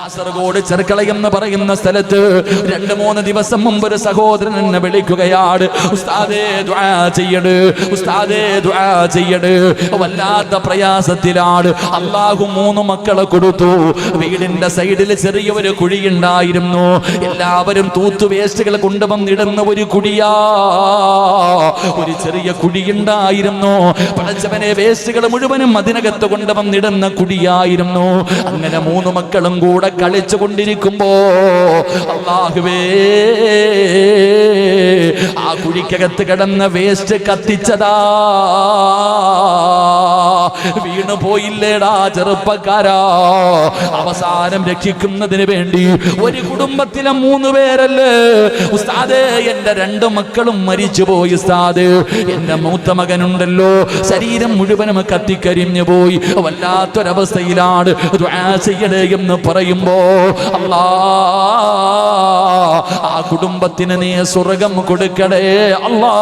കാസർഗോഡ് ചെർക്കള എന്ന് പറയുന്ന സ്ഥലത്ത് 2-3 ദിവസം മുമ്പ് ഒരു സഹോദരൻ എന്നെ വിളിക്കുകയാണ്, ഉസ്താദേ ദുആ ചെയ്യണേ, ഉസ്താദേ ദുആ ചെയ്യണേ. വല്ലാത്ത പ്രയാസത്തിലാണ്. അല്ലാഹു 3 മക്കളെ കൊടുത്തു. വീടിന്റെ സൈഡിൽ ചെറിയൊരു കുഴിയുണ്ടായിരുന്നു. എല്ലാവരും തൂത്തു വേസ്റ്റുകൾ കൊണ്ടുവന്നിടുന്ന ഒരു കുഴിയാ, ഒരു ചെറിയ കുഴിയുണ്ടായിരുന്നു. പടച്ചവനെ, വേസ്റ്റുകൾ മുഴുവനും അതിനകത്ത് കൊണ്ടുവന്നിടുന്ന കുഴിയായിരുന്നു. അങ്ങനെ 3 മക്കളും കൂടെ കളിച്ചു കൊണ്ടിരിക്കുമ്പോ അല്ലാഹുവേ, ആ കുഴിക്കകത്ത് കിടന്ന വേസ്റ്റ് കത്തിച്ചതാ. വീണു പോയില്ലേടാ ചെറുപ്പക്കാരാ. അവസാനം രക്ഷിക്കുന്നതിന് വേണ്ടി ഒരു കുടുംബത്തിലെ 3 പേരല്ലേ ഉസ്താദേ, എന്റെ 2 മക്കളും മരിച്ചുപോയി ഉസ്താദേ. എന്റെ മൂത്ത മകനുണ്ടല്ലോ, ശരീരം മുഴുവനും കത്തിക്കരിഞ്ഞു പോയി, വല്ലാത്തൊരവസ്ഥയിലാണ്. ദുആ ചെയ്യണേ എന്ന് പറയുമ്പോ അല്ലാ, ആ കുടുംബത്തിന് നീ സ്വർഗം കൊടുക്കണേ അല്ലാ.